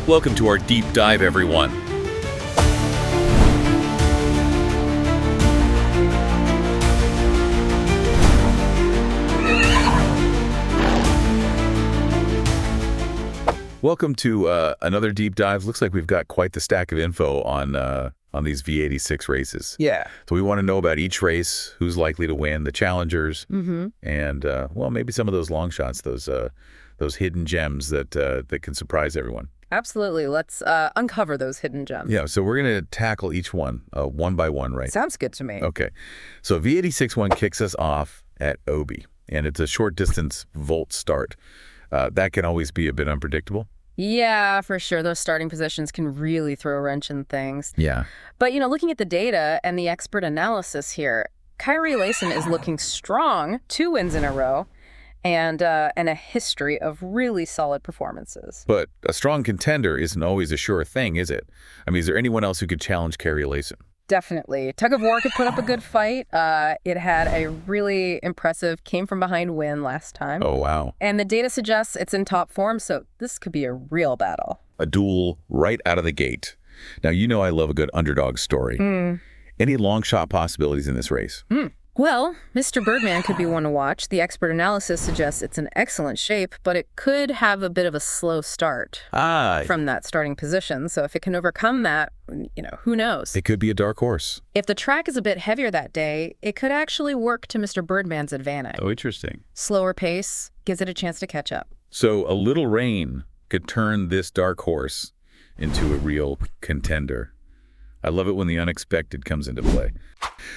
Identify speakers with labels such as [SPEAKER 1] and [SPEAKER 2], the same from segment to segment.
[SPEAKER 1] Welcome to our deep dive, everyone. Welcome to another deep dive. Looks like we've got quite the stack of info on these V86 races.
[SPEAKER 2] Yeah.
[SPEAKER 1] So we want to know about each race, who's likely to win, the challengers, and well, maybe some of those long shots, those hidden gems that can surprise everyone.
[SPEAKER 2] Absolutely. Let's uncover those hidden gems.
[SPEAKER 1] Yeah. So we're going to tackle each one by one, right?
[SPEAKER 2] Sounds good to me.
[SPEAKER 1] Okay. So V86 one kicks us off at Åby, and it's a short distance volt start. That can always be a bit unpredictable.
[SPEAKER 2] Yeah, for sure. Those starting positions can really throw a wrench in things.
[SPEAKER 1] Yeah.
[SPEAKER 2] But, looking at the data and the expert analysis here, Kyrie Layson is looking strong, 2 wins in a row, and a history of really solid performances.
[SPEAKER 1] But a strong contender isn't always a sure thing, is it? I mean, is there anyone else who could challenge Kyrie Layson?
[SPEAKER 2] Definitely. Tug of War could put up a good fight. It had a really impressive came-from-behind win last time.
[SPEAKER 1] Oh, wow.
[SPEAKER 2] And the data suggests it's in top form, so this could be a real battle.
[SPEAKER 1] A duel right out of the gate. Now, I love a good underdog story. Any long shot possibilities in this race?
[SPEAKER 2] Well, Mr. Birdman could be one to watch. The expert analysis suggests it's in excellent shape, but it could have a bit of a slow start from that starting position. So if it can overcome that, who knows?
[SPEAKER 1] It could be a dark horse.
[SPEAKER 2] If the track is a bit heavier that day, it could actually work to Mr. Birdman's advantage.
[SPEAKER 1] Oh, interesting.
[SPEAKER 2] Slower pace gives it a chance to catch up.
[SPEAKER 1] So a little rain could turn this dark horse into a real contender. I love it when the unexpected comes into play.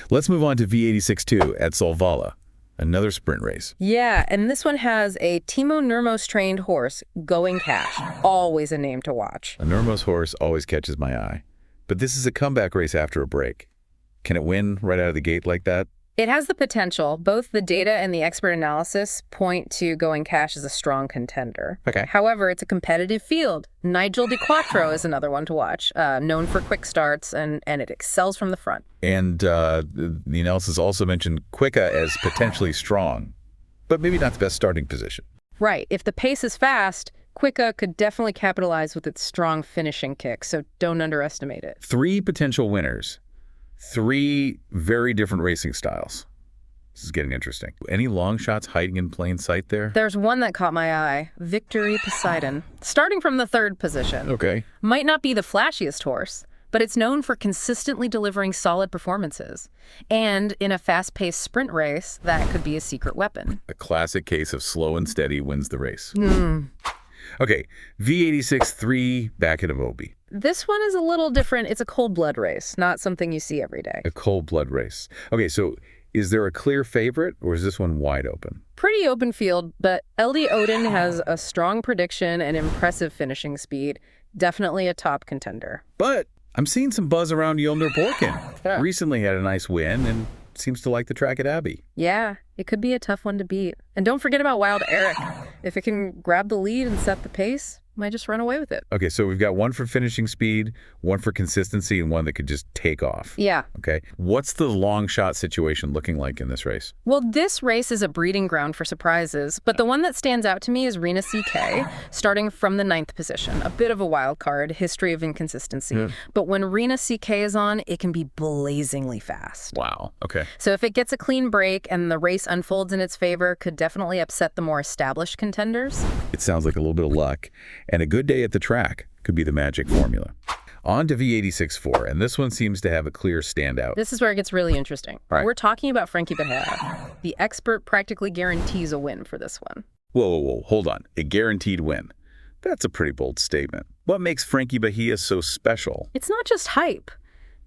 [SPEAKER 1] Let's move on to V86-2 at Solvalla, another sprint race.
[SPEAKER 2] Yeah, and this one has a Timo Nurmos-trained horse, Going Cash. Always a name to watch.
[SPEAKER 1] A Nurmos horse always catches my eye. But this is a comeback race after a break. Can it win right out of the gate like that?
[SPEAKER 2] It has the potential. Both the data and the expert analysis point to Going Cash as a strong contender.
[SPEAKER 1] Okay.
[SPEAKER 2] However, it's a competitive field. Nigel Di Quattro is another one to watch, known for quick starts, and it excels from the front.
[SPEAKER 1] And the analysis also mentioned Quicka as potentially strong, but maybe not the best starting position.
[SPEAKER 2] Right. If the pace is fast, Quicka could definitely capitalize with its strong finishing kick, so don't underestimate it.
[SPEAKER 1] 3 potential winners. 3 very different racing styles. This is getting interesting. Any long shots hiding in plain sight there?
[SPEAKER 2] There's one that caught my eye, Victory Poseidon. Starting from the 3rd position.
[SPEAKER 1] Okay.
[SPEAKER 2] Might not be the flashiest horse, but it's known for consistently delivering solid performances. And in a fast-paced sprint race, that could be a secret weapon.
[SPEAKER 1] A classic case of slow and steady wins the race. Okay, V86-3 back at Åby.
[SPEAKER 2] This one is a little different. It's a cold blood race, not something you see every day.
[SPEAKER 1] A cold blood race. Okay, so is there a clear favorite, or is this one wide open?
[SPEAKER 2] Pretty open field, but LD Odin has a strong prediction and impressive finishing speed. Definitely a top contender.
[SPEAKER 1] But I'm seeing some buzz around Yilmir Borkin. Recently had a nice win and seems to like the track at Abbey.
[SPEAKER 2] Yeah, it could be a tough one to beat. And don't forget about Wild Eric. If it can grab the lead and set the pace, might just run away with it.
[SPEAKER 1] Okay, so we've got one for finishing speed, one for consistency, and one that could just take off.
[SPEAKER 2] Yeah.
[SPEAKER 1] Okay. What's the long shot situation looking like in this race?
[SPEAKER 2] Well, this race is a breeding ground for surprises, but the one that stands out to me is Rena CK, starting from the 9th position. A bit of a wild card, history of inconsistency. But when Rena CK is on, it can be blazingly fast.
[SPEAKER 1] Wow. Okay.
[SPEAKER 2] So if it gets a clean break and the race unfolds in its favor, could definitely upset the more established contenders.
[SPEAKER 1] It sounds like a little bit of luck. And a good day at the track could be the magic formula. On to V86-4, and this one seems to have a clear standout.
[SPEAKER 2] This is where it gets really interesting.
[SPEAKER 1] All right.
[SPEAKER 2] We're talking about Frankie Bahia. The expert practically guarantees a win for this one.
[SPEAKER 1] Whoa, hold on. A guaranteed win. That's a pretty bold statement. What makes Frankie Bahia so special?
[SPEAKER 2] It's not just hype.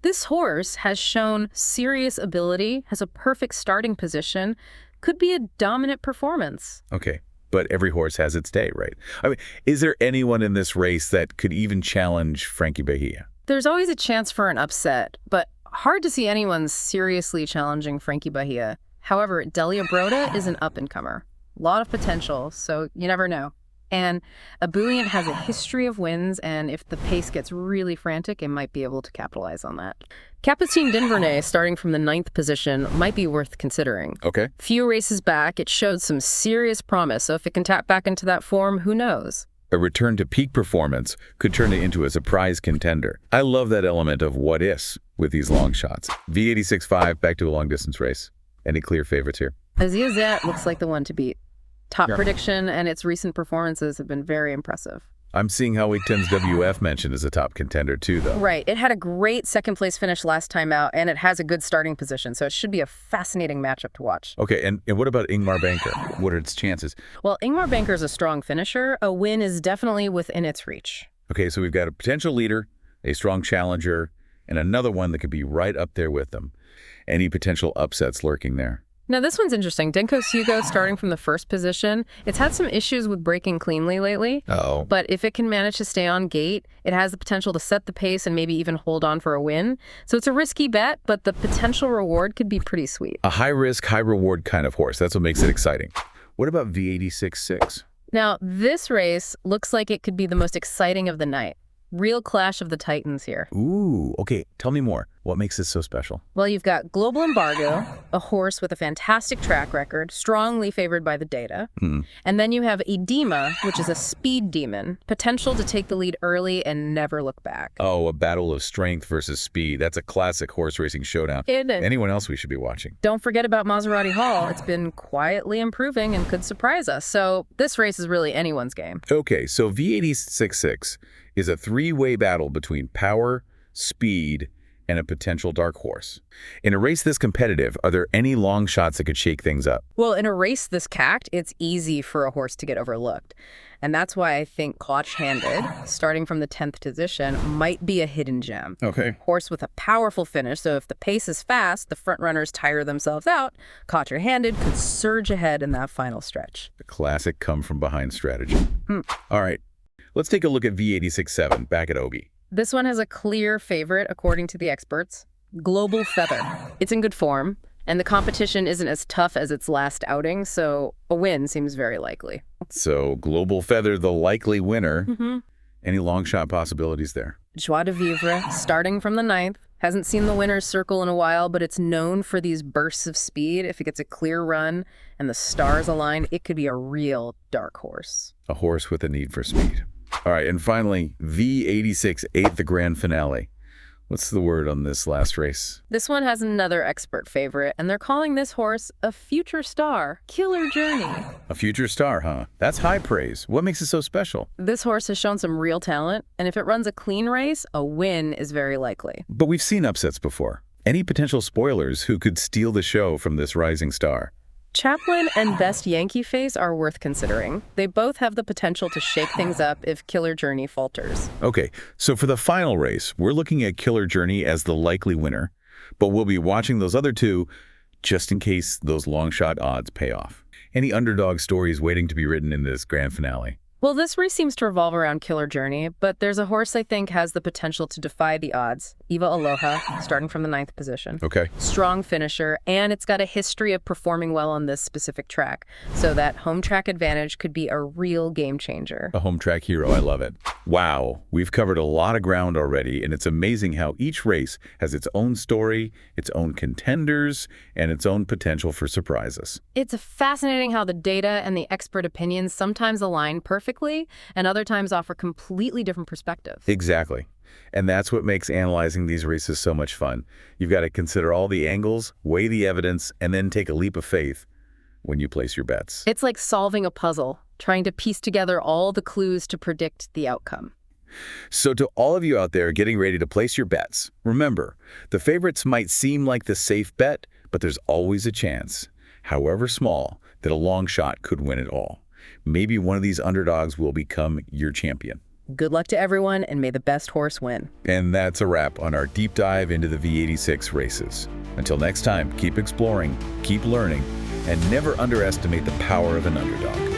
[SPEAKER 2] This horse has shown serious ability, has a perfect starting position, could be a dominant performance.
[SPEAKER 1] Okay. But every horse has its day, right? I mean, is there anyone in this race that could even challenge Frankie Bahia?
[SPEAKER 2] There's always a chance for an upset, but hard to see anyone seriously challenging Frankie Bahia. However, Delia Broda is an up-and-comer. A lot of potential, so you never know. And Ebullient has a history of wins, and if the pace gets really frantic, it might be able to capitalize on that. Capucine d'Invernay, starting from the 9th position, might be worth considering.
[SPEAKER 1] Okay.
[SPEAKER 2] Few races back, it showed some serious promise, so if it can tap back into that form, who knows?
[SPEAKER 1] A return to peak performance could turn it into a surprise contender. I love that element of what ifs with these long shots. V86.5, back to a long-distance race. Any clear favorites here?
[SPEAKER 2] Azia Zat looks like the one to beat. Top prediction, and its recent performances have been very impressive.
[SPEAKER 1] I'm seeing how Week 10's WF mentioned as a top contender too, though.
[SPEAKER 2] Right. It had a great second-place finish last time out, and it has a good starting position, so it should be a fascinating matchup to watch.
[SPEAKER 1] Okay, and what about Ingmar Banker? What are its chances?
[SPEAKER 2] Well, Ingmar Banker's a strong finisher. A win is definitely within its reach.
[SPEAKER 1] Okay, so we've got a potential leader, a strong challenger, and another one that could be right up there with them. Any potential upsets lurking there?
[SPEAKER 2] Now, this one's interesting. Denko's Hugo starting from the first position. It's had some issues with braking cleanly lately.
[SPEAKER 1] Oh.
[SPEAKER 2] But if it can manage to stay on gate, it has the potential to set the pace and maybe even hold on for a win. So it's a risky bet, but the potential reward could be pretty sweet.
[SPEAKER 1] A high-risk, high-reward kind of horse. That's what makes it exciting. What about V86.6?
[SPEAKER 2] Now, this race looks like it could be the most exciting of the night. Real clash of the titans here.
[SPEAKER 1] Ooh, okay. Tell me more. What makes this so special?
[SPEAKER 2] Well, you've got Global Embargo, a horse with a fantastic track record, strongly favored by the data. And then you have Edema, which is a speed demon, potential to take the lead early and never look back.
[SPEAKER 1] Oh, a battle of strength versus speed. That's a classic horse racing showdown. Anyone else we should be watching?
[SPEAKER 2] Don't forget about Maserati Hall. It's been quietly improving and could surprise us. So this race is really anyone's game.
[SPEAKER 1] Okay, so V86.6 is a three-way battle between power, speed, and a potential dark horse. In a race this competitive, are there any long shots that could shake things up?
[SPEAKER 2] Well, in a race this cacked, it's easy for a horse to get overlooked. And that's why I think Clutch-Handed, starting from the 10th position, might be a hidden gem.
[SPEAKER 1] Okay.
[SPEAKER 2] Horse with a powerful finish, so if the pace is fast, the front runners tire themselves out, Clutch-Handed could surge ahead in that final stretch.
[SPEAKER 1] The classic come-from-behind strategy. All right, let's take a look at V86.7, back at Åby.
[SPEAKER 2] This one has a clear favorite, according to the experts, Global Feather. It's in good form, and the competition isn't as tough as its last outing, so a win seems very likely.
[SPEAKER 1] So Global Feather, the likely winner. Any long shot possibilities there?
[SPEAKER 2] Joie de Vivre, starting from the 9th, hasn't seen the winner's circle in a while, but it's known for these bursts of speed. If it gets a clear run and the stars align, it could be a real dark horse.
[SPEAKER 1] A horse with a need for speed. All right, and finally, V86.8, the grand finale. What's the word on this last race?
[SPEAKER 2] This one has another expert favorite, and they're calling this horse a future star, Killer Journey.
[SPEAKER 1] A future star, huh? That's high praise. What makes it so special?
[SPEAKER 2] This horse has shown some real talent, and if it runs a clean race, a win is very likely.
[SPEAKER 1] But we've seen upsets before. Any potential spoilers who could steal the show from this rising star?
[SPEAKER 2] Chaplin and Best Yankee Face are worth considering. They both have the potential to shake things up if Killer Journey falters.
[SPEAKER 1] Okay, so for the final race, we're looking at Killer Journey as the likely winner, but we'll be watching those other two just in case those long shot odds pay off. Any underdog stories waiting to be written in this grand finale?
[SPEAKER 2] Well, this race seems to revolve around Killer Journey, but there's a horse I think has the potential to defy the odds. Eva Aloha, starting from the 9th position.
[SPEAKER 1] Okay.
[SPEAKER 2] Strong finisher, and it's got a history of performing well on this specific track. So that home track advantage could be a real game changer.
[SPEAKER 1] A home track hero, I love it. Wow, we've covered a lot of ground already, and it's amazing how each race has its own story, its own contenders, and its own potential for surprises.
[SPEAKER 2] It's fascinating how the data and the expert opinions sometimes align perfectly, and other times offer completely different perspectives.
[SPEAKER 1] Exactly. And that's what makes analyzing these races so much fun. You've got to consider all the angles, weigh the evidence, and then take a leap of faith when you place your bets.
[SPEAKER 2] It's like solving a puzzle, trying to piece together all the clues to predict the outcome.
[SPEAKER 1] So to all of you out there getting ready to place your bets, remember, the favorites might seem like the safe bet, but there's always a chance, however small, that a long shot could win it all. Maybe one of these underdogs will become your champion.
[SPEAKER 2] Good luck to everyone, and may the best horse win.
[SPEAKER 1] And that's a wrap on our deep dive into the V86 races. Until next time, keep exploring, keep learning, and never underestimate the power of an underdog.